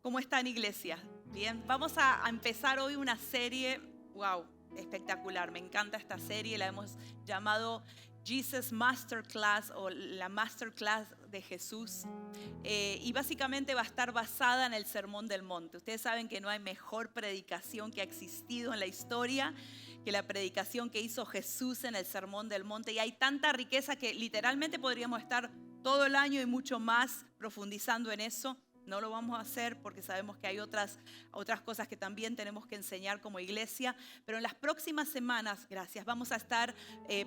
¿Cómo están, iglesia? Bien, vamos a empezar hoy una serie, wow, espectacular. Me encanta esta serie, la hemos llamado Jesus Masterclass o la Masterclass de Jesús. Y básicamente va a estar basada en el Sermón del Monte. Ustedes saben que no hay mejor predicación que ha existido en la historia que la predicación que hizo Jesús en el Sermón del Monte. Y hay tanta riqueza que literalmente podríamos estar todo el año y mucho más profundizando en eso. No lo vamos a hacer porque sabemos que hay otras cosas que también tenemos que enseñar como iglesia. Pero en las próximas semanas, gracias, vamos a estar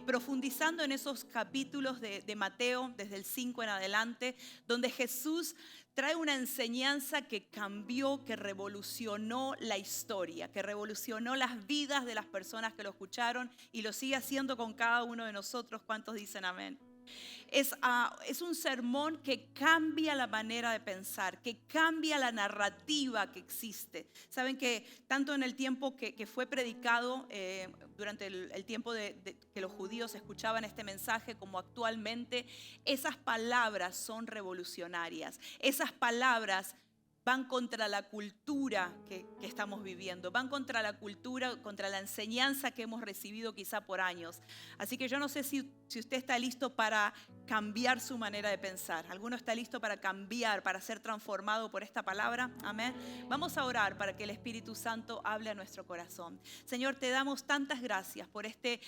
profundizando en esos capítulos de Mateo, desde el 5 en adelante, donde Jesús trae una enseñanza que cambió, que revolucionó la historia, que revolucionó las vidas de las personas que lo escucharon y lo sigue haciendo con cada uno de nosotros. ¿Cuántos dicen amén? Es un sermón que cambia la manera de pensar, que cambia la narrativa que existe. Saben que tanto en el tiempo que fue predicado, durante el tiempo que los judíos escuchaban este mensaje, como actualmente, esas palabras son revolucionarias. Esas palabras van contra la cultura que estamos viviendo, van contra la cultura, contra la enseñanza que hemos recibido quizá por años. Así que yo no sé si usted está listo para cambiar su manera de pensar. ¿Alguno está listo para cambiar, para ser transformado por esta palabra? Amén. Vamos a orar para que el Espíritu Santo hable a nuestro corazón. Señor, te damos tantas gracias por este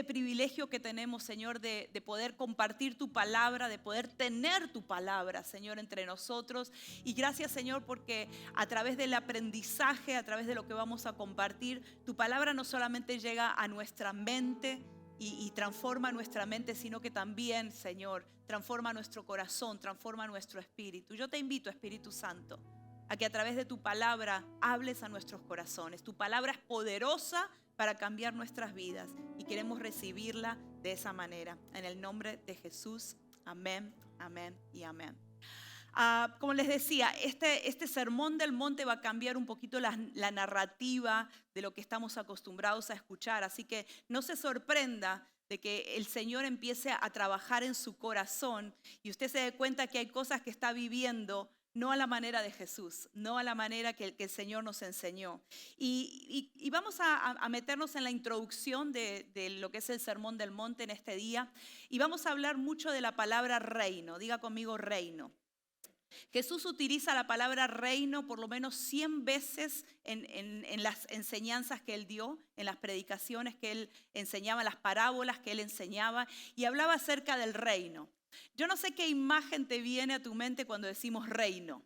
privilegio que tenemos, Señor, de poder compartir tu palabra, de poder tener tu palabra, Señor, entre nosotros. Y gracias, Señor, porque a través del aprendizaje, a través de lo que vamos a compartir, tu palabra no solamente llega a nuestra mente y transforma nuestra mente, sino que también, Señor, transforma nuestro corazón, transforma nuestro espíritu. Yo te invito, Espíritu Santo, a que a través de tu palabra hables a nuestros corazones. Tu palabra es poderosa para cambiar nuestras vidas y queremos recibirla de esa manera. En el nombre de Jesús, amén, amén y amén. Como les decía, este sermón del monte va a cambiar un poquito la narrativa de lo que estamos acostumbrados a escuchar. Así que no se sorprenda de que el Señor empiece a trabajar en su corazón y usted se dé cuenta que hay cosas que está viviendo no a la manera de Jesús, no a la manera que el Señor nos enseñó. Y vamos a meternos en la introducción de lo que es el Sermón del Monte en este día. Y vamos a hablar mucho de la palabra reino. Diga conmigo reino. Jesús utiliza la palabra reino por lo menos 100 veces en las enseñanzas que él dio, en las predicaciones que él enseñaba, las parábolas que él enseñaba, y hablaba acerca del reino. Yo no sé qué imagen te viene a tu mente cuando decimos reino.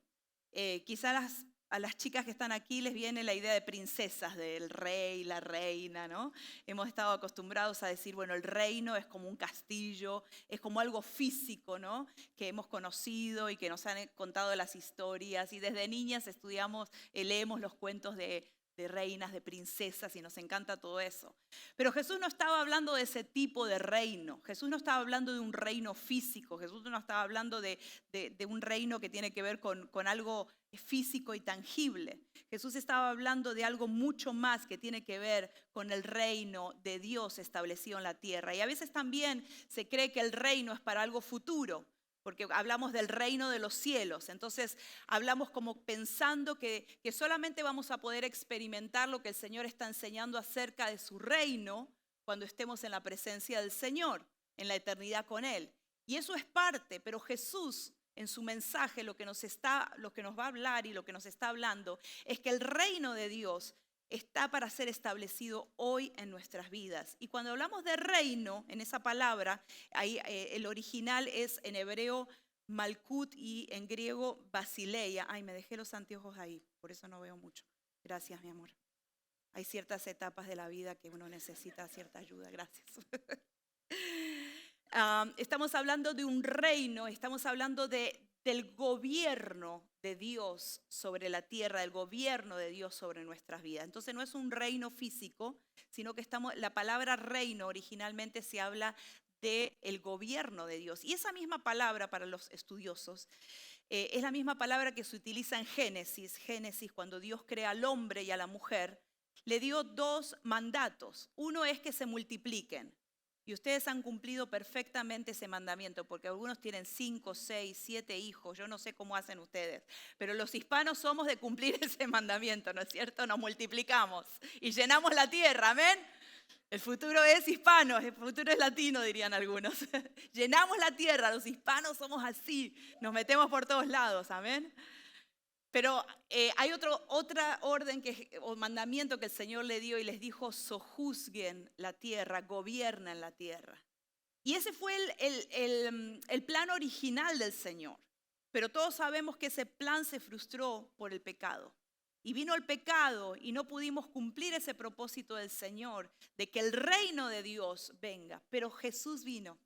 Quizás a las chicas que están aquí les viene la idea de princesas, del rey, la reina, ¿no? Hemos estado acostumbrados a decir, bueno, el reino es como un castillo, es como algo físico, ¿no? Que hemos conocido y que nos han contado las historias. Y desde niñas estudiamos, leemos los cuentos de reinas, de princesas, y nos encanta todo eso. Pero Jesús no estaba hablando de ese tipo de reino. Jesús no estaba hablando de un reino físico. Jesús no estaba hablando de un reino que tiene que ver con algo físico y tangible. Jesús estaba hablando de algo mucho más que tiene que ver con el reino de Dios establecido en la tierra. Y a veces también se cree que el reino es para algo futuro, porque hablamos del reino de los cielos. Entonces hablamos como pensando que solamente vamos a poder experimentar lo que el Señor está enseñando acerca de su reino cuando estemos en la presencia del Señor, en la eternidad con Él. Y eso es parte, pero Jesús en su mensaje lo que nos va a hablar y lo que nos está hablando es que el reino de Dios está para ser establecido hoy en nuestras vidas. Y cuando hablamos de reino, en esa palabra, ahí, el original es en hebreo malkut y en griego basileia. Ay, me dejé los anteojos ahí, por eso no veo mucho. Gracias, mi amor. Hay ciertas etapas de la vida que uno necesita cierta ayuda. Gracias. Estamos hablando de un reino, estamos hablando del gobierno de Dios sobre la tierra, del gobierno de Dios sobre nuestras vidas. Entonces no es un reino físico, sino que la palabra reino originalmente se habla del gobierno de Dios. Y esa misma palabra para los estudiosos es la misma palabra que se utiliza en Génesis. Génesis, cuando Dios crea al hombre y a la mujer, le dio dos mandatos. Uno es que se multipliquen. Y ustedes han cumplido perfectamente ese mandamiento, porque algunos tienen 5, 6, 7 hijos, yo no sé cómo hacen ustedes, pero los hispanos somos de cumplir ese mandamiento, ¿no es cierto? Nos multiplicamos y llenamos la tierra, amén. El futuro es hispano, el futuro es latino, dirían algunos. Llenamos la tierra, los hispanos somos así, nos metemos por todos lados, amén. Pero hay otra orden o mandamiento que el Señor le dio y les dijo: sojuzguen la tierra, gobiernen la tierra. Y ese fue el plan original del Señor. Pero todos sabemos que ese plan se frustró por el pecado. Y vino el pecado y no pudimos cumplir ese propósito del Señor, de que el reino de Dios venga. Pero Jesús vino.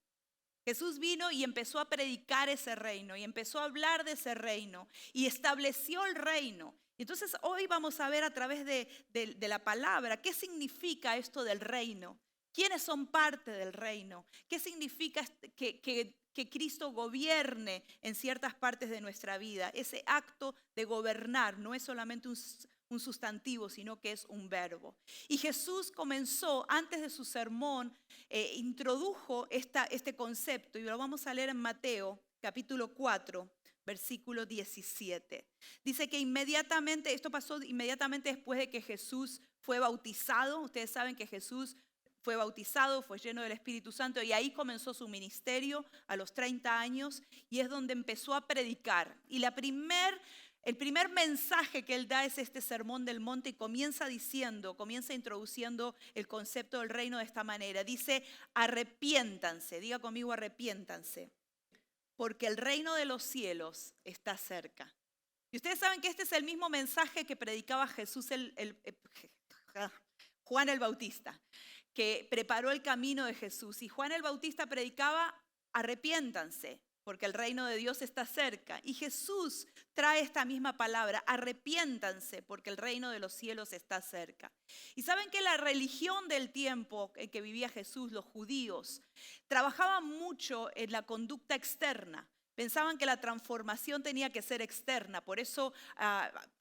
Jesús vino y empezó a predicar ese reino y empezó a hablar de ese reino y estableció el reino. Entonces hoy vamos a ver a través de la palabra qué significa esto del reino. ¿Quiénes son parte del reino? ¿Qué significa que Cristo gobierne en ciertas partes de nuestra vida? Ese acto de gobernar no es solamente un sustantivo, sino que es un verbo. Y Jesús comenzó, antes de su sermón, introdujo este concepto, y lo vamos a leer en Mateo, capítulo 4, versículo 17. Dice que inmediatamente, esto pasó inmediatamente después de que Jesús fue bautizado. Ustedes saben que Jesús fue bautizado, fue lleno del Espíritu Santo y ahí comenzó su ministerio a los 30 años y es donde empezó a predicar. Y el primer mensaje que él da es este sermón del monte y comienza introduciendo el concepto del reino de esta manera. Dice: arrepiéntanse, diga conmigo arrepiéntanse, porque el reino de los cielos está cerca. Y ustedes saben que este es el mismo mensaje que predicaba Jesús, Juan el Bautista, que preparó el camino de Jesús. Y Juan el Bautista predicaba: arrepiéntanse, porque el reino de Dios está cerca. Y Jesús trae esta misma palabra: arrepiéntanse, porque el reino de los cielos está cerca. Y saben que la religión del tiempo en que vivía Jesús, los judíos, trabajaban mucho en la conducta externa. Pensaban que la transformación tenía que ser externa, por eso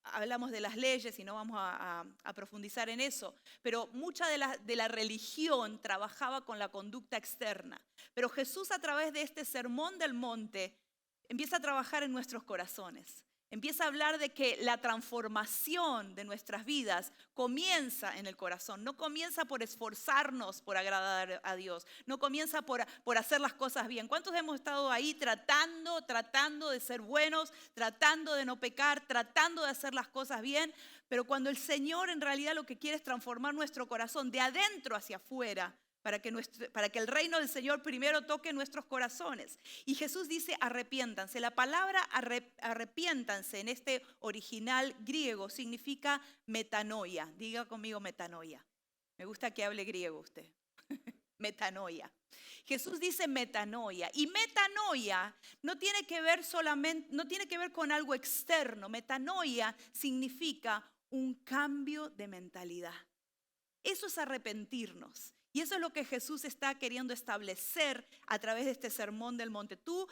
hablamos de las leyes y no vamos a profundizar en eso. Pero mucha de la religión trabajaba con la conducta externa. Pero Jesús, a través de este sermón del monte, empieza a trabajar en nuestros corazones. Empieza a hablar de que la transformación de nuestras vidas comienza en el corazón. No comienza por esforzarnos por agradar a Dios. No comienza por hacer las cosas bien. ¿Cuántos hemos estado ahí tratando de ser buenos, tratando de no pecar, tratando de hacer las cosas bien? Pero cuando el Señor en realidad lo que quiere es transformar nuestro corazón de adentro hacia afuera, para que el reino del Señor primero toque nuestros corazones. Y Jesús dice: arrepiéntanse. La palabra arrepiéntanse en este original griego significa metanoia. Diga conmigo metanoia. Me gusta que hable griego usted. Metanoia. Jesús dice metanoia. Y metanoia no tiene que ver con algo externo. Metanoia significa un cambio de mentalidad. Eso es arrepentirnos. Y eso es lo que Jesús está queriendo establecer a través de este sermón del monte. Tú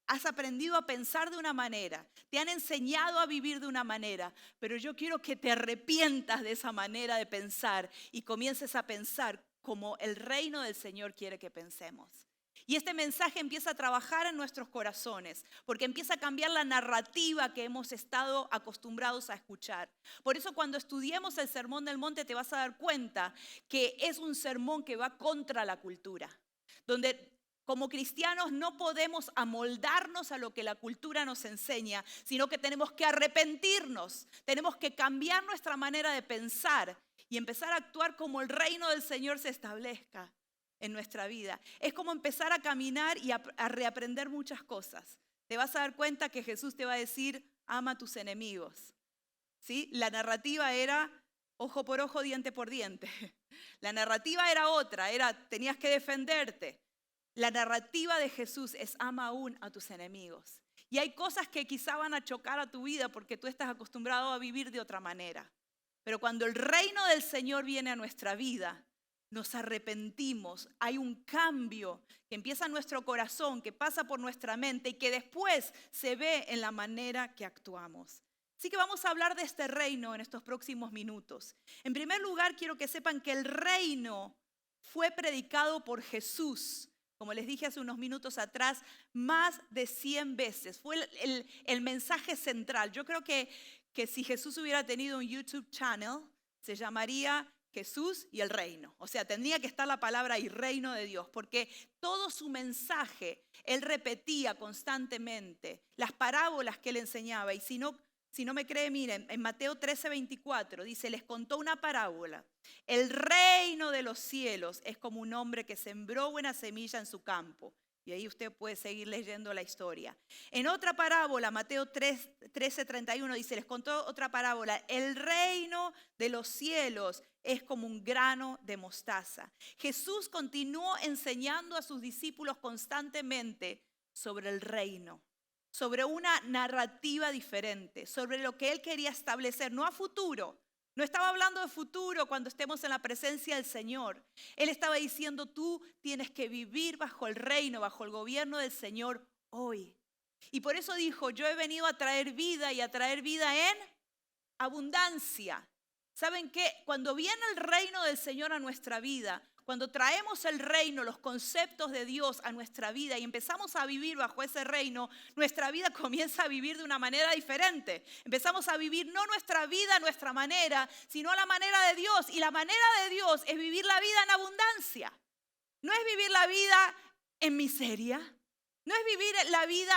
has aprendido a pensar de una manera, te han enseñado a vivir de una manera, pero yo quiero que te arrepientas de esa manera de pensar y comiences a pensar como el reino del Señor quiere que pensemos. Y este mensaje empieza a trabajar en nuestros corazones, porque empieza a cambiar la narrativa que hemos estado acostumbrados a escuchar. Por eso cuando estudiemos el Sermón del Monte te vas a dar cuenta que es un sermón que va contra la cultura, donde como cristianos no podemos amoldarnos a lo que la cultura nos enseña, sino que tenemos que arrepentirnos, tenemos que cambiar nuestra manera de pensar y empezar a actuar como el reino del Señor se establezca en nuestra vida. Es como empezar a caminar y a reaprender muchas cosas. Te vas a dar cuenta que Jesús te va a decir: ama a tus enemigos. ¿Sí? La narrativa era ojo por ojo, diente por diente. La narrativa era otra, tenías que defenderte. La narrativa de Jesús es: ama aún a tus enemigos. Y hay cosas que quizá van a chocar a tu vida porque tú estás acostumbrado a vivir de otra manera. Pero cuando el reino del Señor viene a nuestra vida, nos arrepentimos, hay un cambio que empieza en nuestro corazón, que pasa por nuestra mente y que después se ve en la manera que actuamos. Así que vamos a hablar de este reino en estos próximos minutos. En primer lugar, quiero que sepan que el reino fue predicado por Jesús, como les dije hace unos minutos atrás, más de 100 veces. Fue el mensaje central. Yo creo que si Jesús hubiera tenido un YouTube channel, se llamaría Jesús y el reino. O sea, tendría que estar la palabra y reino de Dios, porque todo su mensaje él repetía constantemente, las parábolas que él enseñaba. Y si no me cree, miren, en Mateo 13:24 dice, les contó una parábola. El reino de los cielos es como un hombre que sembró buena semilla en su campo. Y ahí usted puede seguir leyendo la historia. En otra parábola, Mateo 13:31 dice, les contó otra parábola. El reino de los cielos es como un grano de mostaza. Jesús continuó enseñando a sus discípulos constantemente sobre el reino, sobre una narrativa diferente, sobre lo que él quería establecer, no a futuro. No estaba hablando de futuro cuando estemos en la presencia del Señor. Él estaba diciendo, tú tienes que vivir bajo el reino, bajo el gobierno del Señor hoy. Y por eso dijo, yo he venido a traer vida y a traer vida en abundancia. ¿Saben qué? Cuando viene el reino del Señor a nuestra vida, cuando traemos el reino, los conceptos de Dios a nuestra vida y empezamos a vivir bajo ese reino, nuestra vida comienza a vivir de una manera diferente. Empezamos a vivir no nuestra vida a nuestra manera, sino a la manera de Dios. Y la manera de Dios es vivir la vida en abundancia. No es vivir la vida en miseria. No es vivir la vida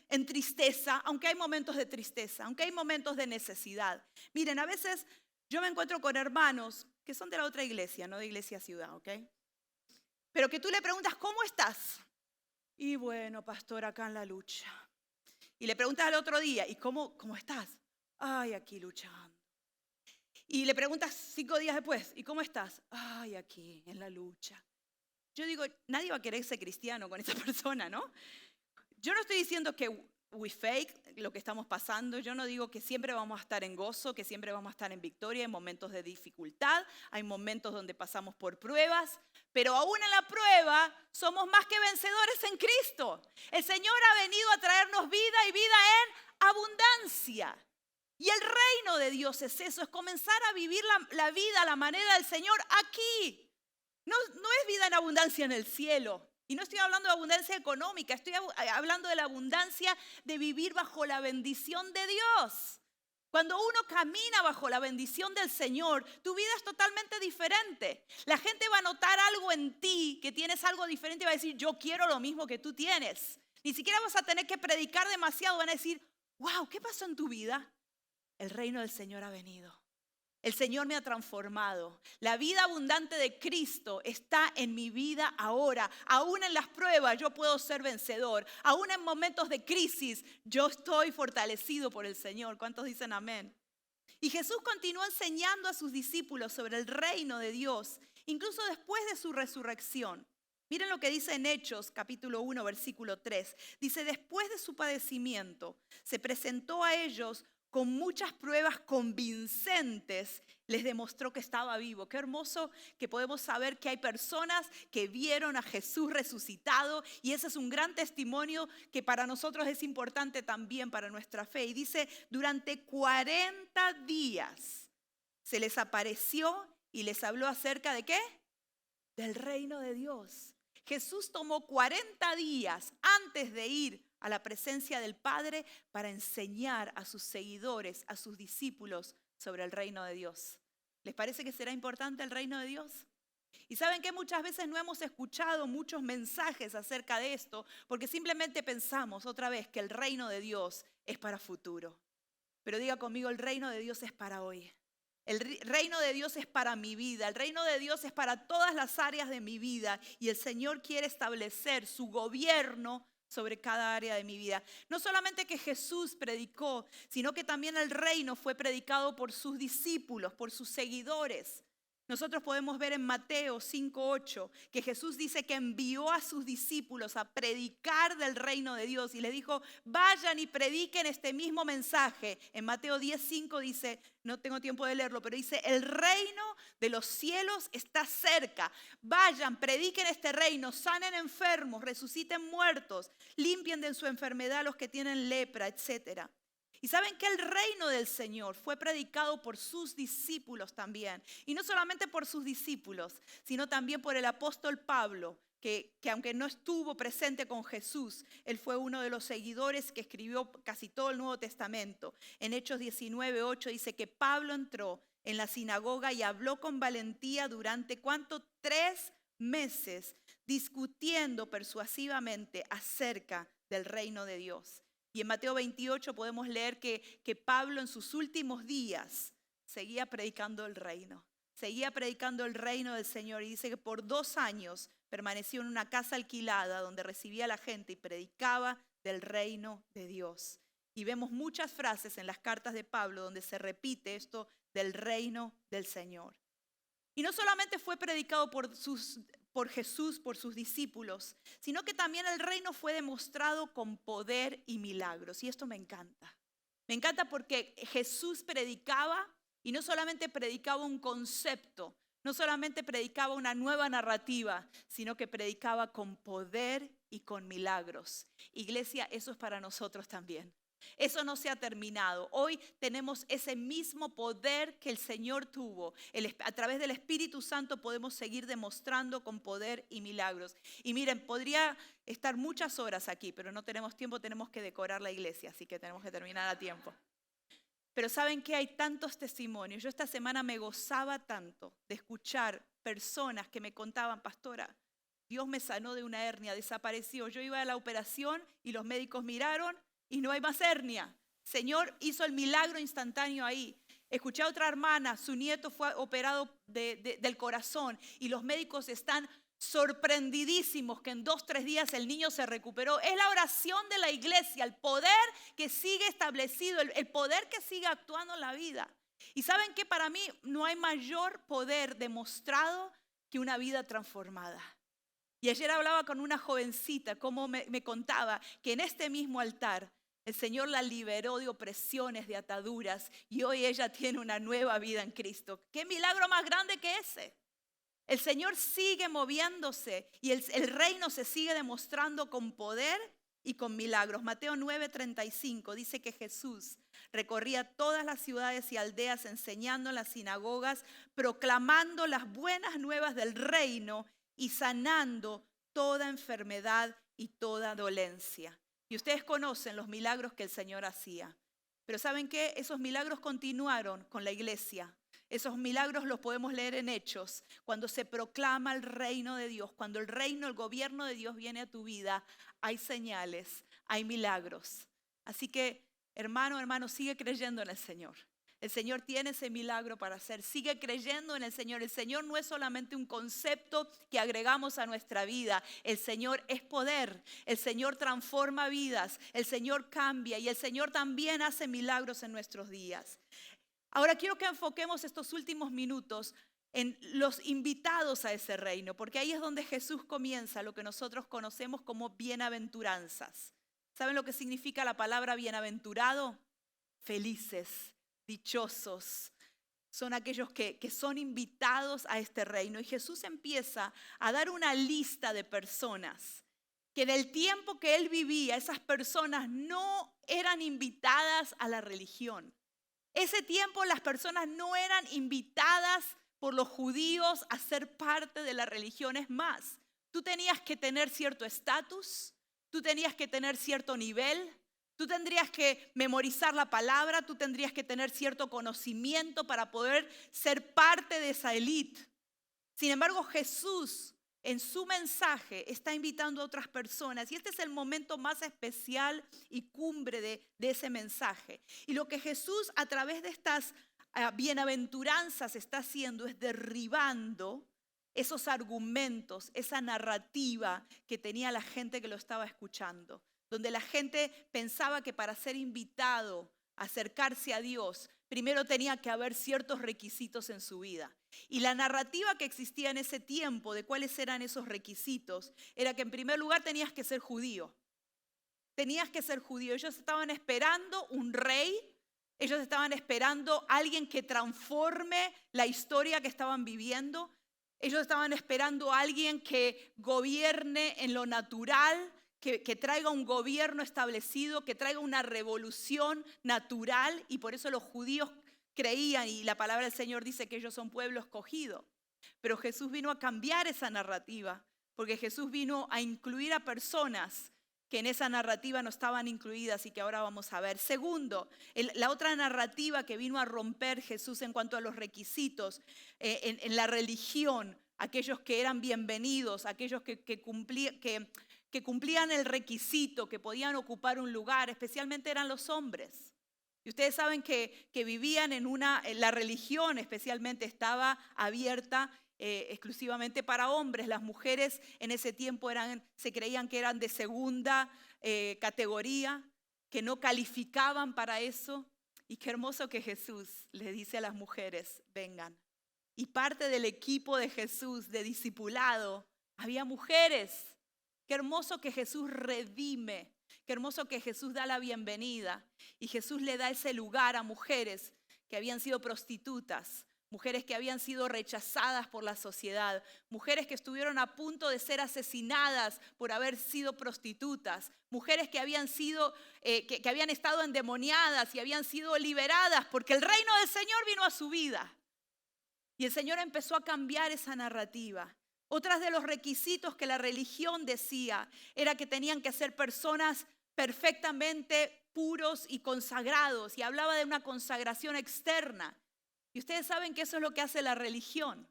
en tristeza, aunque hay momentos de tristeza, aunque hay momentos de necesidad. Miren, a veces yo me encuentro con hermanos que son de la otra iglesia, no de Iglesia Ciudad, ¿ok? Pero que tú le preguntas, ¿cómo estás? Y bueno, pastor, acá en la lucha. Y le preguntas al otro día, ¿y cómo estás? Ay, aquí luchando. Y le preguntas 5 días después, ¿y cómo estás? Ay, aquí, en la lucha. Yo digo, nadie va a querer ser cristiano con esa persona, ¿no? Yo no estoy diciendo que we fake lo que estamos pasando. Yo no digo que siempre vamos a estar en gozo, que siempre vamos a estar en victoria. Hay momentos de dificultad, hay momentos donde pasamos por pruebas, pero aún en la prueba somos más que vencedores en Cristo. El Señor ha venido a traernos vida y vida en abundancia. Y el reino de Dios es eso, es comenzar a vivir la vida a la manera del Señor aquí. No es vida en abundancia en el cielo. Y no estoy hablando de abundancia económica, estoy hablando de la abundancia de vivir bajo la bendición de Dios. Cuando uno camina bajo la bendición del Señor, tu vida es totalmente diferente. La gente va a notar algo en ti, que tienes algo diferente y va a decir, yo quiero lo mismo que tú tienes. Ni siquiera vas a tener que predicar demasiado, van a decir, wow, ¿qué pasó en tu vida? El reino del Señor ha venido. El Señor me ha transformado. La vida abundante de Cristo está en mi vida ahora. Aún en las pruebas yo puedo ser vencedor. Aún en momentos de crisis yo estoy fortalecido por el Señor. ¿Cuántos dicen amén? Y Jesús continuó enseñando a sus discípulos sobre el reino de Dios, incluso después de su resurrección. Miren lo que dice en Hechos capítulo 1 versículo 3. Dice, después de su padecimiento se presentó a ellos con muchas pruebas convincentes, les demostró que estaba vivo. Qué hermoso que podemos saber que hay personas que vieron a Jesús resucitado y ese es un gran testimonio que para nosotros es importante también para nuestra fe. Y dice, durante 40 días se les apareció y les habló acerca ¿de qué? Del reino de Dios. Jesús tomó 40 días antes de ir a la presencia del Padre para enseñar a sus seguidores, a sus discípulos sobre el reino de Dios. ¿Les parece que será importante el reino de Dios? Y saben que muchas veces no hemos escuchado muchos mensajes acerca de esto porque simplemente pensamos otra vez que el reino de Dios es para futuro. Pero diga conmigo, el reino de Dios es para hoy. El reino de Dios es para mi vida, el reino de Dios es para todas las áreas de mi vida y el Señor quiere establecer su gobierno sobre cada área de mi vida. No solamente que Jesús predicó, sino que también el reino fue predicado por sus discípulos, por sus seguidores. Nosotros podemos ver en Mateo 5:8 que Jesús dice que envió a sus discípulos a predicar del reino de Dios y les dijo, vayan y prediquen este mismo mensaje. En Mateo 10:5 dice, no tengo tiempo de leerlo, pero dice, el reino de los cielos está cerca. Vayan, prediquen este reino, sanen enfermos, resuciten muertos, limpien de su enfermedad a los que tienen lepra, etc. Y saben que el reino del Señor fue predicado por sus discípulos también. Y no solamente por sus discípulos, sino también por el apóstol Pablo, que aunque no estuvo presente con Jesús, él fue uno de los seguidores que escribió casi todo el Nuevo Testamento. En Hechos 19:8 dice que Pablo entró en la sinagoga y habló con valentía durante ¿cuánto? 3 meses, discutiendo persuasivamente acerca del reino de Dios. Y en Mateo 28 podemos leer que Pablo en sus últimos días seguía predicando el reino. Seguía predicando el reino del Señor. Y dice que por 2 años permaneció en una casa alquilada donde recibía a la gente y predicaba del reino de Dios. Y vemos muchas frases en las cartas de Pablo donde se repite esto del reino del Señor. Y no solamente fue predicado por Jesús, por sus discípulos, sino que también el reino fue demostrado con poder y milagros. Y esto me encanta. Me encanta porque Jesús predicaba y no solamente predicaba un concepto, no solamente predicaba una nueva narrativa, sino que predicaba con poder y con milagros. Iglesia, eso es para nosotros también. Eso no se ha terminado. Hoy tenemos ese mismo poder que el Señor tuvo. A través del Espíritu Santo podemos seguir demostrando con poder y milagros. Y miren, podría estar muchas horas aquí, pero no tenemos tiempo, tenemos que decorar la iglesia, así que tenemos que terminar a tiempo. Pero ¿saben qué? Hay tantos testimonios. Yo esta semana me gozaba tanto de escuchar personas que me contaban, pastora, Dios me sanó de una hernia, desapareció. Yo iba a la operación y los médicos miraron y no hay más hernia. Señor hizo el milagro instantáneo ahí. Escuché a otra hermana, su nieto fue operado del corazón y los médicos están sorprendidísimos que en 2-3 días el niño se recuperó. Es la oración de la iglesia, el poder que sigue establecido, el poder que sigue actuando en la vida. Y saben que para mí no hay mayor poder demostrado que una vida transformada. Y ayer hablaba con una jovencita, como me contaba que en este mismo altar el Señor la liberó de opresiones, de ataduras, y hoy ella tiene una nueva vida en Cristo. ¿Qué milagro más grande que ese? El Señor sigue moviéndose y el reino se sigue demostrando con poder y con milagros. Mateo 9:35 dice que Jesús recorría todas las ciudades y aldeas enseñando en las sinagogas, proclamando las buenas nuevas del reino y sanando toda enfermedad y toda dolencia. Y ustedes conocen los milagros que el Señor hacía. Pero ¿saben qué? Esos milagros continuaron con la iglesia. Esos milagros los podemos leer en Hechos. Cuando se proclama el reino de Dios, cuando el reino, el gobierno de Dios viene a tu vida, hay señales, hay milagros. Así que, hermano, sigue creyendo en el Señor. El Señor tiene ese milagro para hacer. Sigue creyendo en el Señor. El Señor no es solamente un concepto que agregamos a nuestra vida. El Señor es poder. El Señor transforma vidas. El Señor cambia y el Señor también hace milagros en nuestros días. Ahora quiero que enfoquemos estos últimos minutos en los invitados a ese reino, porque ahí es donde Jesús comienza lo que nosotros conocemos como bienaventuranzas. ¿Saben lo que significa la palabra bienaventurado? Felices, dichosos. Son aquellos que son invitados a este reino. Y Jesús empieza a dar una lista de personas que en el tiempo que él vivía, esas personas no eran invitadas a la religión. Ese tiempo las personas no eran invitadas por los judíos a ser parte de la religión. Es más, tú tenías que tener cierto estatus, tú tenías que tener cierto nivel, tú tendrías que memorizar la palabra, tú tendrías que tener cierto conocimiento para poder ser parte de esa élite. Sin embargo, Jesús en su mensaje está invitando a otras personas y este es el momento más especial y cumbre de ese mensaje. Y lo que Jesús a través de estas bienaventuranzas está haciendo es derribando esos argumentos, esa narrativa que tenía la gente que lo estaba escuchando, donde la gente pensaba que para ser invitado a acercarse a Dios, primero tenía que haber ciertos requisitos en su vida. Y la narrativa que existía en ese tiempo de cuáles eran esos requisitos era que en primer lugar tenías que ser judío. Tenías que ser judío. Ellos estaban esperando un rey. Ellos estaban esperando a alguien que transforme la historia que estaban viviendo. Ellos estaban esperando a alguien que gobierne en lo natural, que traiga un gobierno establecido, que traiga una revolución natural, y por eso los judíos creían, y la palabra del Señor dice que ellos son pueblo escogido. Pero Jesús vino a cambiar esa narrativa, porque Jesús vino a incluir a personas que en esa narrativa no estaban incluidas y que ahora vamos a ver. Segundo, la otra narrativa que vino a romper Jesús en cuanto a los requisitos en la religión, aquellos que eran bienvenidos, aquellos que cumplían el requisito, que podían ocupar un lugar, especialmente eran los hombres. Y ustedes saben que vivían en la religión especialmente estaba abierta exclusivamente para hombres. Las mujeres en ese tiempo se creían que eran de segunda categoría, que no calificaban para eso. Y qué hermoso que Jesús le dice a las mujeres, vengan. Y parte del equipo de Jesús, de discipulado, había mujeres. Qué hermoso que Jesús redime. Qué hermoso que Jesús da la bienvenida. Y Jesús le da ese lugar a mujeres que habían sido prostitutas, mujeres que habían sido rechazadas por la sociedad, mujeres que estuvieron a punto de ser asesinadas por haber sido prostitutas, mujeres que habían estado endemoniadas y habían sido liberadas porque el reino del Señor vino a su vida. Y el Señor empezó a cambiar esa narrativa. Otras de los requisitos que la religión decía era que tenían que ser personas perfectamente puros y consagrados, y hablaba de una consagración externa. Y ustedes saben que eso es lo que hace la religión.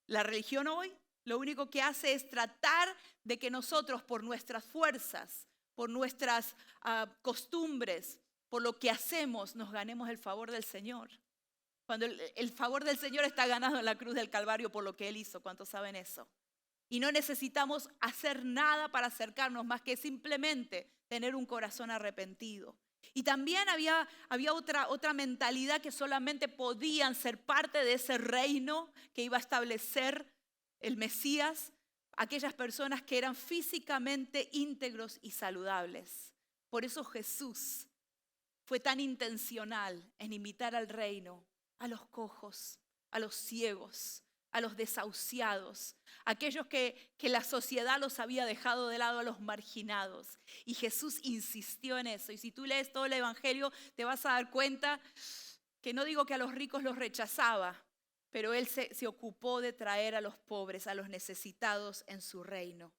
La religión hoy lo único que hace es tratar de que nosotros por nuestras fuerzas, por nuestras costumbres, por lo que hacemos, nos ganemos el favor del Señor. Cuando el favor del Señor está ganado en la cruz del Calvario por lo que Él hizo. ¿Cuántos saben eso? Y no necesitamos hacer nada para acercarnos más que simplemente tener un corazón arrepentido. Y también había otra mentalidad que solamente podían ser parte de ese reino que iba a establecer el Mesías, aquellas personas que eran físicamente íntegros y saludables. Por eso Jesús fue tan intencional en invitar al reino a los cojos, a los ciegos, a los desahuciados, aquellos que la sociedad los había dejado de lado, a los marginados. Y Jesús insistió en eso. Y si tú lees todo el Evangelio, te vas a dar cuenta que no digo que a los ricos los rechazaba, pero Él se ocupó de traer a los pobres, a los necesitados en su reino.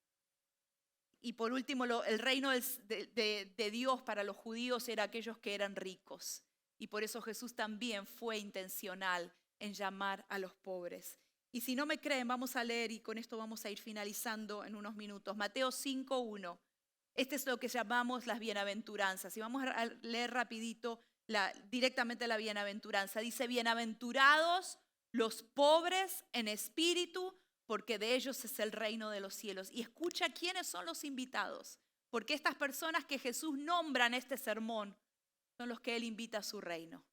Y por último, el reino de Dios para los judíos era aquellos que eran ricos. Y por eso Jesús también fue intencional en llamar a los pobres. Y si no me creen, vamos a leer, y con esto vamos a ir finalizando en unos minutos. Mateo 5:1. Este es lo que llamamos las bienaventuranzas. Y vamos a leer rapidito directamente la bienaventuranza. Dice, bienaventurados los pobres en espíritu, porque de ellos es el reino de los cielos. Y escucha quiénes son los invitados. Porque estas personas que Jesús nombra en este sermón son los que Él invita a su reino.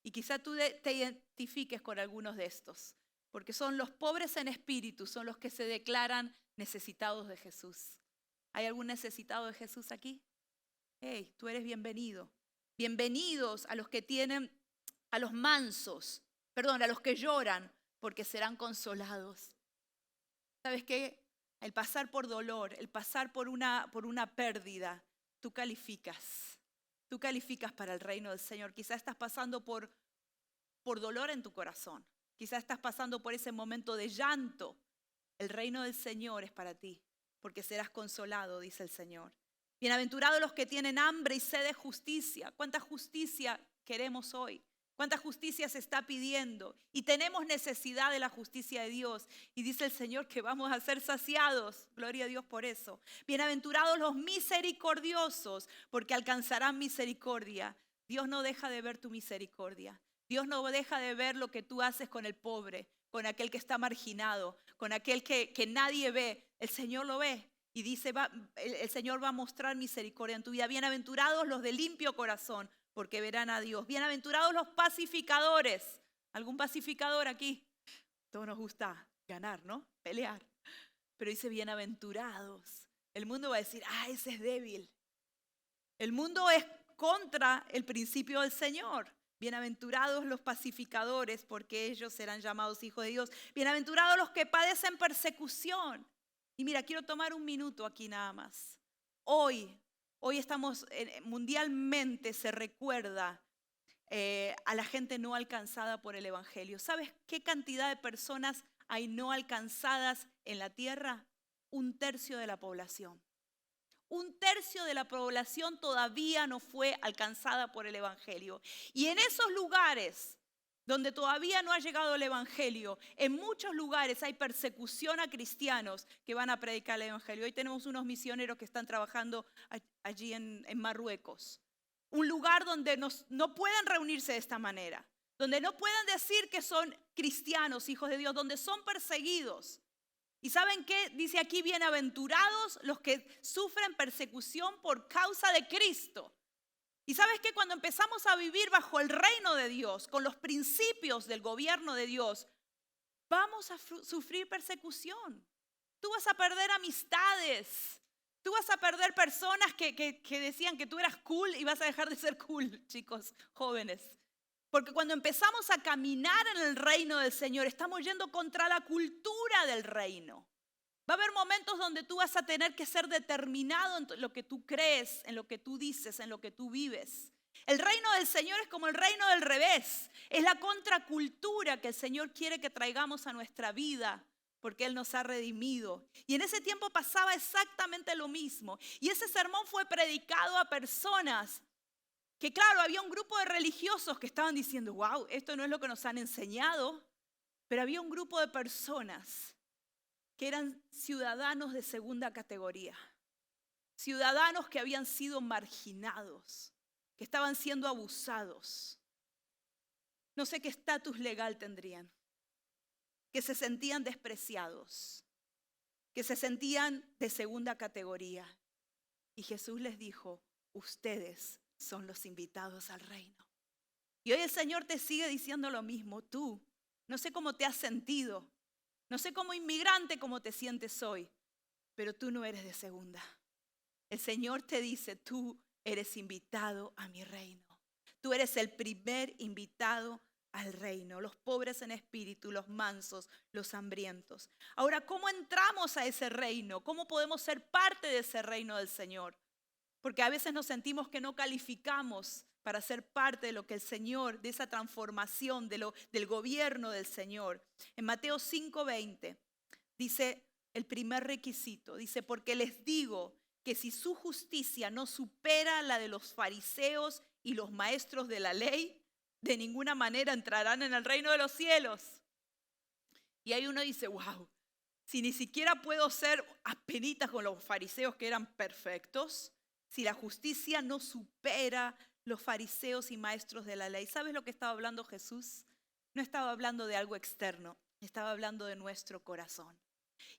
Y quizá tú te identifiques con algunos de estos. Porque son los pobres en espíritu, son los que se declaran necesitados de Jesús. ¿Hay algún necesitado de Jesús aquí? Hey, tú eres bienvenido. Bienvenidos a los que a los mansos, a los que lloran, porque serán consolados. ¿Sabes qué? El pasar por dolor, el pasar por una pérdida, tú calificas. Tú calificas para el reino del Señor. Quizás estás pasando por dolor en tu corazón. Quizás estás pasando por ese momento de llanto. El reino del Señor es para ti, porque serás consolado, dice el Señor. Bienaventurados los que tienen hambre y sed de justicia. ¿Cuánta justicia queremos hoy? ¿Cuánta justicia se está pidiendo? Y tenemos necesidad de la justicia de Dios. Y dice el Señor que vamos a ser saciados. Gloria a Dios por eso. Bienaventurados los misericordiosos, porque alcanzarán misericordia. Dios no deja de ver tu misericordia. Dios no deja de ver lo que tú haces con el pobre, con aquel que está marginado, con aquel que nadie ve. El Señor lo ve y dice, el Señor va a mostrar misericordia en tu vida. Bienaventurados los de limpio corazón, porque verán a Dios. Bienaventurados los pacificadores. ¿Algún pacificador aquí? Todos nos gusta ganar, ¿no? Pelear. Pero dice bienaventurados. El mundo va a decir, ese es débil. El mundo es contra el principio del Señor. Bienaventurados los pacificadores, porque ellos serán llamados hijos de Dios. Bienaventurados los que padecen persecución. Y mira, quiero tomar un minuto aquí nada más. hoy estamos, mundialmente se recuerda a la gente no alcanzada por el Evangelio. ¿Sabes qué cantidad de personas hay no alcanzadas en la tierra? 1/3 de la población. 1/3 de la población todavía no fue alcanzada por el Evangelio. Y en esos lugares donde todavía no ha llegado el Evangelio, en muchos lugares hay persecución a cristianos que van a predicar el Evangelio. Hoy tenemos unos misioneros que están trabajando allí en Marruecos. Un lugar donde no pueden reunirse de esta manera, donde no pueden decir que son cristianos, hijos de Dios, donde son perseguidos. ¿Y saben qué? Dice aquí, bienaventurados los que sufren persecución por causa de Cristo. Y sabes que cuando empezamos a vivir bajo el reino de Dios, con los principios del gobierno de Dios, vamos a sufrir persecución. Tú vas a perder amistades. Tú vas a perder personas que decían que tú eras cool y vas a dejar de ser cool, chicos jóvenes. Porque cuando empezamos a caminar en el reino del Señor, estamos yendo contra la cultura del reino. Va a haber momentos donde tú vas a tener que ser determinado en lo que tú crees, en lo que tú dices, en lo que tú vives. El reino del Señor es como el reino del revés. Es la contracultura que el Señor quiere que traigamos a nuestra vida, porque Él nos ha redimido. Y en ese tiempo pasaba exactamente lo mismo. Y ese sermón fue predicado a personas que, claro, había un grupo de religiosos que estaban diciendo, wow, esto no es lo que nos han enseñado. Pero había un grupo de personas que eran ciudadanos de segunda categoría. Ciudadanos que habían sido marginados, que estaban siendo abusados. No sé qué estatus legal tendrían, que se sentían despreciados, que se sentían de segunda categoría. Y Jesús les dijo, ustedes son los invitados al reino. Y hoy el Señor te sigue diciendo lo mismo. Tú, no sé cómo te has sentido, no sé como inmigrante cómo te sientes hoy, pero tú no eres de segunda. El Señor te dice, tú eres invitado a mi reino. Tú eres el primer invitado al reino. Los pobres en espíritu, los mansos, los hambrientos. Ahora, ¿cómo entramos a ese reino? ¿Cómo podemos ser parte de ese reino del Señor? Porque a veces nos sentimos que no calificamos para ser parte de lo que el Señor, de esa transformación, del gobierno del Señor. En Mateo 5:20 dice el primer requisito, dice, porque les digo que si su justicia no supera la de los fariseos y los maestros de la ley, de ninguna manera entrarán en el reino de los cielos. Y ahí uno dice, wow, si ni siquiera puedo ser apenitas con los fariseos que eran perfectos, si la justicia no supera los fariseos y maestros de la ley. ¿Sabes lo que estaba hablando Jesús? No estaba hablando de algo externo, estaba hablando de nuestro corazón.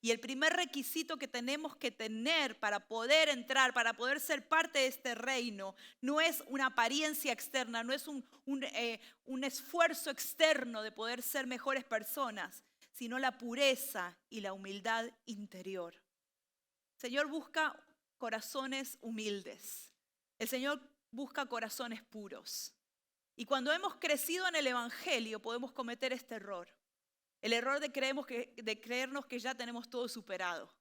Y el primer requisito que tenemos que tener para poder entrar, para poder ser parte de este reino, no es una apariencia externa, no es un esfuerzo externo de poder ser mejores personas, sino la pureza y la humildad interior. El Señor busca corazones humildes. El Señor busca corazones puros. Y cuando hemos crecido en el Evangelio podemos cometer este error. El error de creernos que ya tenemos todo superado.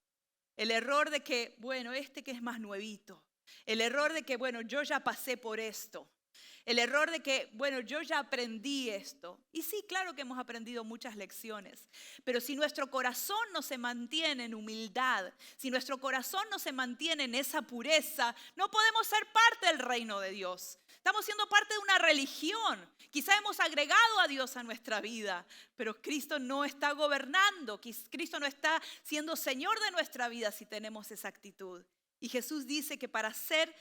El error de que, bueno, que es más nuevito. El error de que, bueno, yo ya pasé por esto. El error de que, bueno, yo ya aprendí esto. Y sí, claro que hemos aprendido muchas lecciones. Pero si nuestro corazón no se mantiene en humildad, si nuestro corazón no se mantiene en esa pureza, no podemos ser parte del reino de Dios. Estamos siendo parte de una religión. Quizá hemos agregado a Dios a nuestra vida, pero Cristo no está gobernando. Cristo no está siendo Señor de nuestra vida si tenemos esa actitud. Y Jesús dice que para ser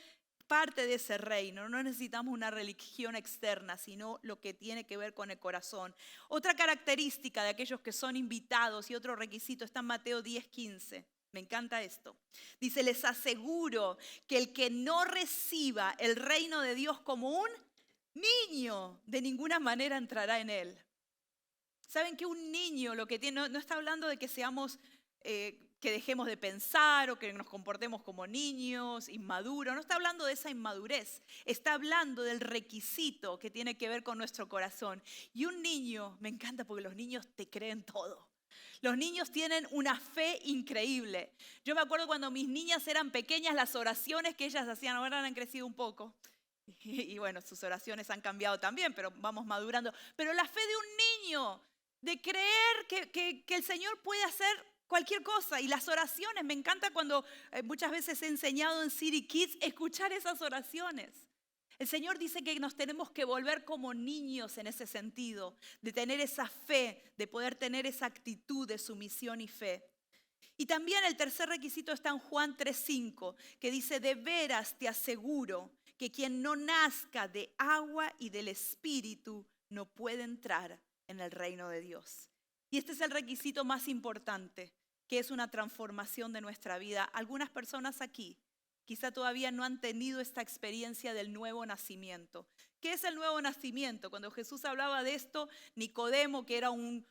parte de ese reino no necesitamos una religión externa, sino lo que tiene que ver con el corazón. Otra característica de aquellos que son invitados y otro requisito está en Mateo 10:15. Me encanta esto. Dice, les aseguro que el que no reciba el reino de Dios como un niño, de ninguna manera entrará en él. ¿Saben que un niño lo que tiene, no está hablando de que seamos, que dejemos de pensar o que nos comportemos como niños, inmaduros? No está hablando de esa inmadurez. Está hablando del requisito que tiene que ver con nuestro corazón. Y un niño, me encanta porque los niños te creen todo. Los niños tienen una fe increíble. Yo me acuerdo cuando mis niñas eran pequeñas, las oraciones que ellas hacían, ahora han crecido un poco. Y bueno, sus oraciones han cambiado también, pero vamos madurando. Pero la fe de un niño, de creer que el Señor puede hacer cualquier cosa. Y las oraciones, me encanta cuando muchas veces he enseñado en City Kids, escuchar esas oraciones. El Señor dice que nos tenemos que volver como niños en ese sentido, de tener esa fe, de poder tener esa actitud de sumisión y fe. Y también el tercer requisito está en Juan 3:5, que dice, de veras te aseguro que quien no nazca de agua y del Espíritu no puede entrar en el reino de Dios. Y este es el requisito más importante, que es una transformación de nuestra vida. Algunas personas aquí quizá todavía no han tenido esta experiencia del nuevo nacimiento. ¿Qué es el nuevo nacimiento? Cuando Jesús hablaba de esto, Nicodemo, que era un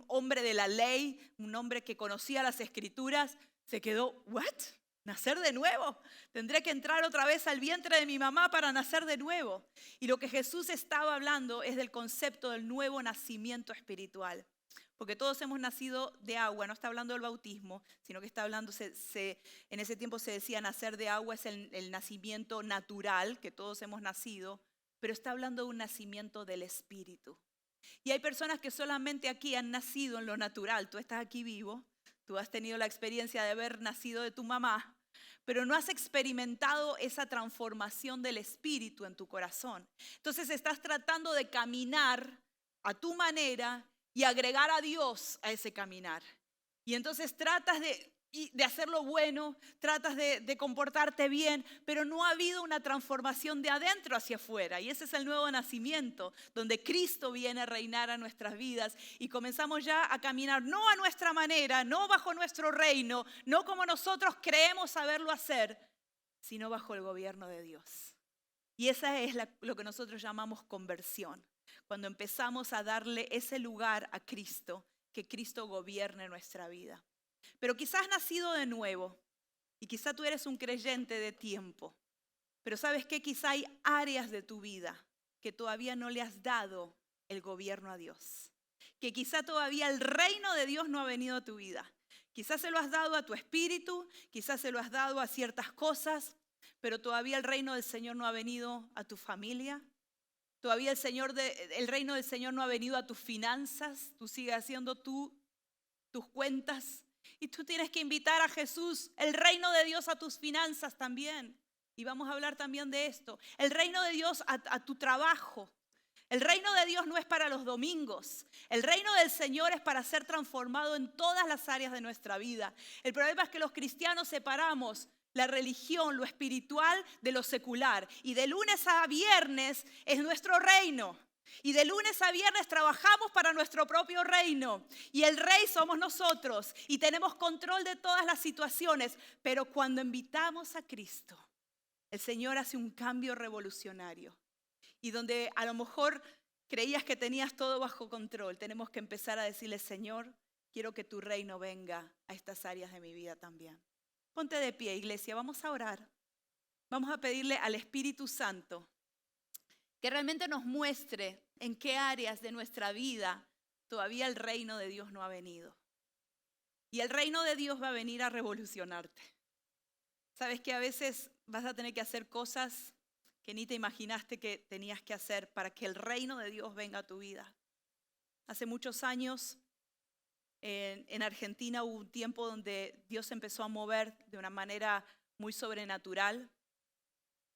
hombre de la ley, un hombre que conocía las Escrituras, se quedó, ¿what? ¿Nacer de nuevo? Tendré que entrar otra vez al vientre de mi mamá para nacer de nuevo. Y lo que Jesús estaba hablando es del concepto del nuevo nacimiento espiritual. Porque todos hemos nacido de agua, no está hablando del bautismo, sino que está hablando, en ese tiempo se decía nacer de agua es el nacimiento natural, que todos hemos nacido, pero está hablando de un nacimiento del Espíritu. Y hay personas que solamente aquí han nacido en lo natural, tú estás aquí vivo, tú has tenido la experiencia de haber nacido de tu mamá, pero no has experimentado esa transformación del Espíritu en tu corazón. Entonces estás tratando de caminar a tu manera y agregar a Dios a ese caminar. Y entonces tratas de hacer lo bueno, tratas de comportarte bien, pero no ha habido una transformación de adentro hacia afuera. Y ese es el nuevo nacimiento, donde Cristo viene a reinar a nuestras vidas y comenzamos ya a caminar no a nuestra manera, no bajo nuestro reino, no como nosotros creemos saberlo hacer, sino bajo el gobierno de Dios. Y esa es lo que nosotros llamamos conversión. Cuando empezamos a darle ese lugar a Cristo, que Cristo gobierne nuestra vida. Pero quizás has nacido de nuevo y quizás tú eres un creyente de tiempo. Pero ¿sabes qué? Quizá hay áreas de tu vida que todavía no le has dado el gobierno a Dios. Que quizá todavía el reino de Dios no ha venido a tu vida. Quizás se lo has dado a tu espíritu, quizás se lo has dado a ciertas cosas, pero todavía el reino del Señor no ha venido a tu familia. Todavía el reino del Señor no ha venido a tus finanzas. Tú sigues haciendo tus cuentas. Y tú tienes que invitar a Jesús, el reino de Dios, a tus finanzas también. Y vamos a hablar también de esto. El reino de Dios a tu trabajo. El reino de Dios no es para los domingos. El reino del Señor es para ser transformado en todas las áreas de nuestra vida. El problema es que los cristianos separamos la religión, lo espiritual de lo secular. Y de lunes a viernes es nuestro reino. Y de lunes a viernes trabajamos para nuestro propio reino. Y el rey somos nosotros. Y tenemos control de todas las situaciones. Pero cuando invitamos a Cristo, el Señor hace un cambio revolucionario. Y donde a lo mejor creías que tenías todo bajo control, tenemos que empezar a decirle, Señor, quiero que tu reino venga a estas áreas de mi vida también. Ponte de pie, iglesia, vamos a orar. Vamos a pedirle al Espíritu Santo que realmente nos muestre en qué áreas de nuestra vida todavía el reino de Dios no ha venido. Y el reino de Dios va a venir a revolucionarte. Sabes que a veces vas a tener que hacer cosas que ni te imaginaste que tenías que hacer para que el reino de Dios venga a tu vida. Hace muchos años en Argentina hubo un tiempo donde Dios empezó a mover de una manera muy sobrenatural,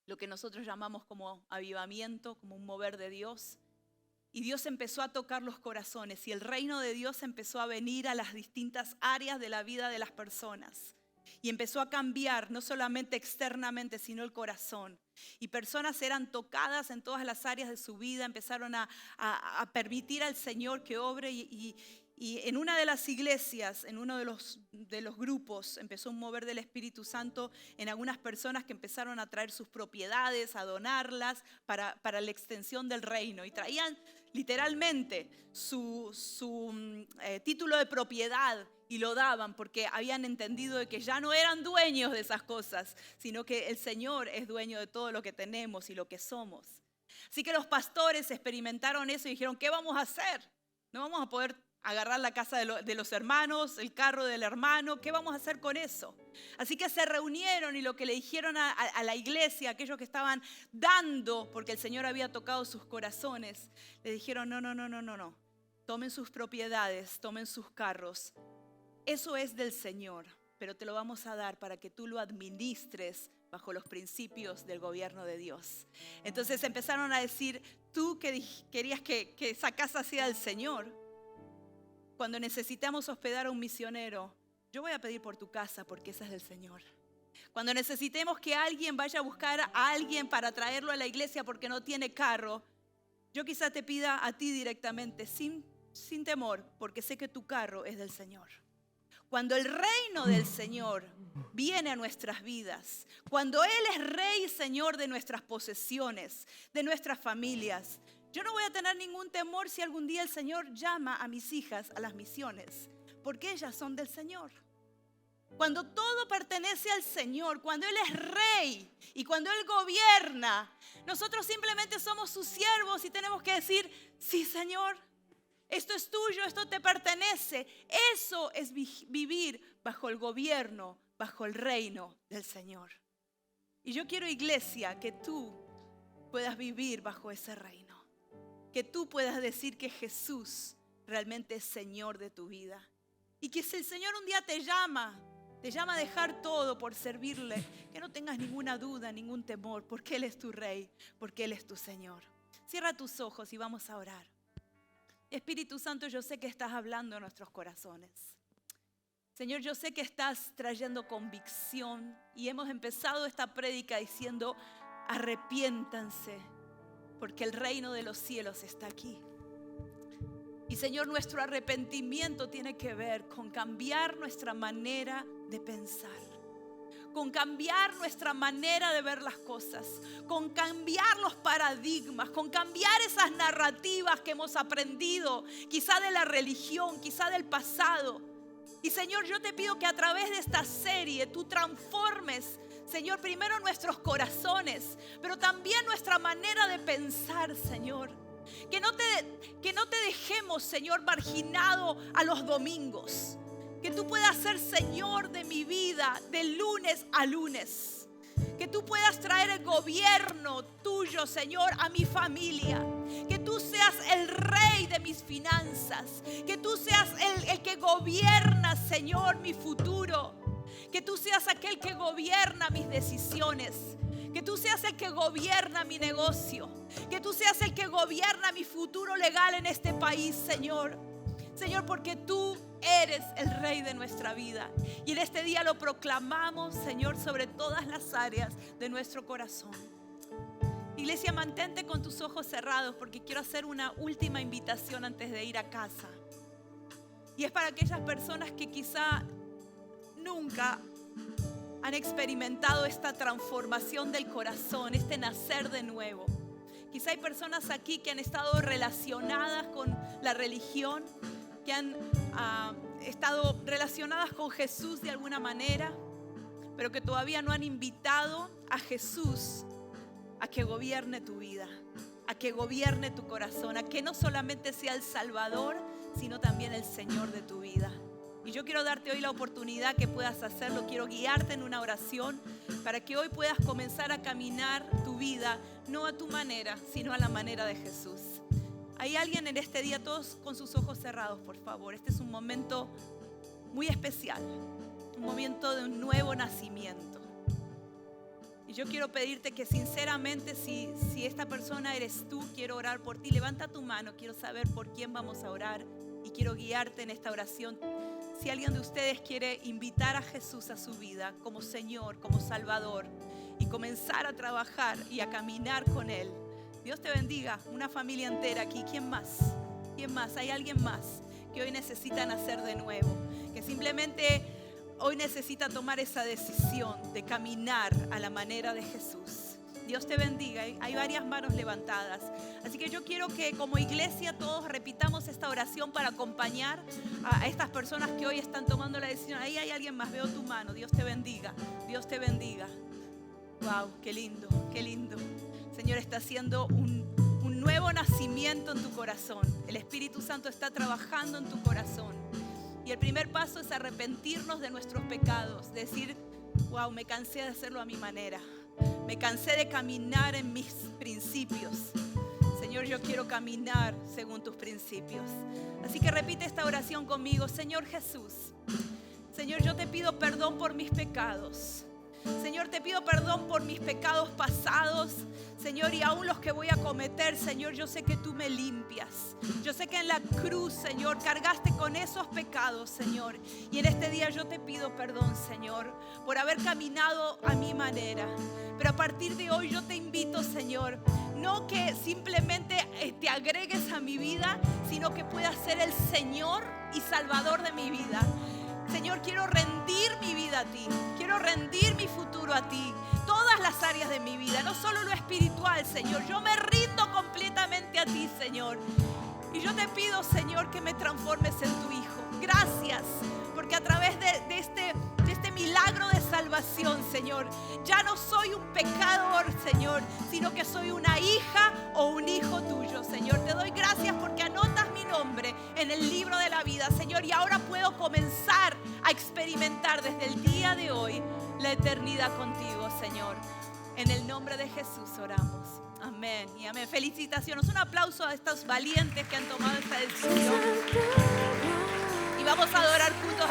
lo que nosotros llamamos como avivamiento, como un mover de Dios. Y Dios empezó a tocar los corazones y el reino de Dios empezó a venir a las distintas áreas de la vida de las personas. Y empezó a cambiar, no solamente externamente, sino el corazón. Y personas eran tocadas en todas las áreas de su vida, empezaron a permitir al Señor que obre. Y en una de las iglesias, en uno de los grupos, empezó un mover del Espíritu Santo en algunas personas que empezaron a traer sus propiedades, a donarlas para la extensión del reino. Y traían literalmente su título de propiedad y lo daban porque habían entendido de que ya no eran dueños de esas cosas, sino que el Señor es dueño de todo lo que tenemos y lo que somos. Así que los pastores experimentaron eso y dijeron, ¿qué vamos a hacer? No vamos a poder agarrar la casa de los hermanos, el carro del hermano. ¿Qué vamos a hacer con eso? Así que se reunieron y lo que le dijeron a la iglesia, aquellos que estaban dando, porque el Señor había tocado sus corazones, le dijeron, no. Tomen sus propiedades, tomen sus carros. Eso es del Señor, pero te lo vamos a dar para que tú lo administres bajo los principios del gobierno de Dios. Entonces empezaron a decir, tú que querías que esa casa sea del Señor, cuando necesitamos hospedar a un misionero, yo voy a pedir por tu casa porque esa es del Señor. Cuando necesitemos que alguien vaya a buscar a alguien para traerlo a la iglesia porque no tiene carro, yo quizá te pida a ti directamente, sin temor, porque sé que tu carro es del Señor. Cuando el reino del Señor viene a nuestras vidas, cuando Él es Rey y Señor de nuestras posesiones, de nuestras familias, yo no voy a tener ningún temor si algún día el Señor llama a mis hijas a las misiones, porque ellas son del Señor. Cuando todo pertenece al Señor, cuando Él es Rey y cuando Él gobierna, nosotros simplemente somos sus siervos y tenemos que decir, sí, Señor, esto es tuyo, esto te pertenece. Eso es vivir bajo el gobierno, bajo el reino del Señor. Y yo quiero, iglesia, que tú puedas vivir bajo ese reino. Que tú puedas decir que Jesús realmente es Señor de tu vida. Y que si el Señor un día te llama a dejar todo por servirle, que no tengas ninguna duda, ningún temor, porque Él es tu Rey, porque Él es tu Señor. Cierra tus ojos y vamos a orar. Espíritu Santo, yo sé que estás hablando a nuestros corazones. Señor, yo sé que estás trayendo convicción y hemos empezado esta prédica diciendo, arrepiéntanse, porque el reino de los cielos está aquí. Y Señor, nuestro arrepentimiento tiene que ver con cambiar nuestra manera de pensar, con cambiar nuestra manera de ver las cosas, con cambiar los paradigmas, con cambiar esas narrativas que hemos aprendido, quizá de la religión, quizá del pasado. Y Señor, yo te pido que a través de esta serie tú transformes, Señor, primero nuestros corazones, pero también nuestra manera de pensar, Señor. Que no te dejemos, Señor, marginado a los domingos. Que tú puedas ser Señor de mi vida de lunes a lunes. Que tú puedas traer el gobierno tuyo, Señor, a mi familia. Que tú seas el Rey de mis finanzas. Que tú seas el que gobierna, Señor, mi futuro. Que tú seas aquel que gobierna mis decisiones. Que tú seas el que gobierna mi negocio. Que tú seas el que gobierna mi futuro legal en este país, Señor. Señor, porque tú eres el Rey de nuestra vida. Y en este día lo proclamamos, Señor, sobre todas las áreas de nuestro corazón. Iglesia, mantente con tus ojos cerrados porque quiero hacer una última invitación antes de ir a casa. Y es para aquellas personas que quizá nunca han experimentado esta transformación del corazón, este nacer de nuevo. Quizá hay personas aquí que han estado relacionadas con la religión, que han estado relacionadas con Jesús de alguna manera, pero que todavía no han invitado a Jesús a que gobierne tu vida, a que gobierne tu corazón, a que no solamente sea el Salvador, sino también el Señor de tu vida. Y yo quiero darte hoy la oportunidad que puedas hacerlo. Quiero guiarte en una oración para que hoy puedas comenzar a caminar tu vida, no a tu manera, sino a la manera de Jesús. Hay alguien en este día, todos con sus ojos cerrados, por favor. Este es un momento muy especial, un momento de un nuevo nacimiento. Y yo quiero pedirte que sinceramente, si esta persona eres tú, quiero orar por ti. Levanta tu mano, quiero saber por quién vamos a orar y quiero guiarte en esta oración. Si alguien de ustedes quiere invitar a Jesús a su vida como Señor, como Salvador y comenzar a trabajar y a caminar con Él, Dios te bendiga. Una familia entera aquí. ¿Quién más? ¿Quién más? ¿Hay alguien más que hoy necesita nacer de nuevo? Que simplemente hoy necesita tomar esa decisión de caminar a la manera de Jesús. Dios te bendiga. Hay varias manos levantadas. Así que yo quiero que como iglesia todos repitamos esta oración para acompañar a estas personas que hoy están tomando la decisión. Ahí hay alguien más. Veo tu mano. Dios te bendiga. Dios te bendiga. Wow, qué lindo, qué lindo. El Señor está haciendo un nuevo nacimiento en tu corazón. El Espíritu Santo está trabajando en tu corazón. Y el primer paso es arrepentirnos de nuestros pecados. Decir, wow, me cansé de hacerlo a mi manera. Me cansé de caminar en mis principios. Señor, yo quiero caminar según tus principios. Así que repite esta oración conmigo. Señor Jesús, Señor, yo te pido perdón por mis pecados. Señor, te pido perdón por mis pecados pasados, Señor, y aún los que voy a cometer. Señor, yo sé que tú me limpias. Yo sé que en la cruz, Señor, cargaste con esos pecados, Señor. Y en este día yo te pido perdón, Señor, por haber caminado a mi manera. Pero a partir de hoy yo te invito, Señor, no que simplemente te agregues a mi vida, sino que puedas ser el Señor y Salvador de mi vida. Señor, quiero rendir mi vida a ti. Quiero rendir mi futuro a ti. Todas las áreas de mi vida, no solo lo espiritual, Señor. Yo me rindo completamente a ti, Señor. Y yo te pido, Señor, que me transformes en tu Hijo. Gracias, porque a través de este milagro de salvación, Señor, ya no soy un pecador, Señor, sino que soy una hija o un hijo tuyo, Señor. Te doy gracias porque anotas mi nombre en el libro de la vida, Señor, y ahora puedo comenzar a experimentar desde el día de hoy la eternidad contigo, Señor. En el nombre de Jesús oramos. Amén y amén. Felicitaciones. Un aplauso a estos valientes que han tomado esta decisión. Y vamos a adorar juntos.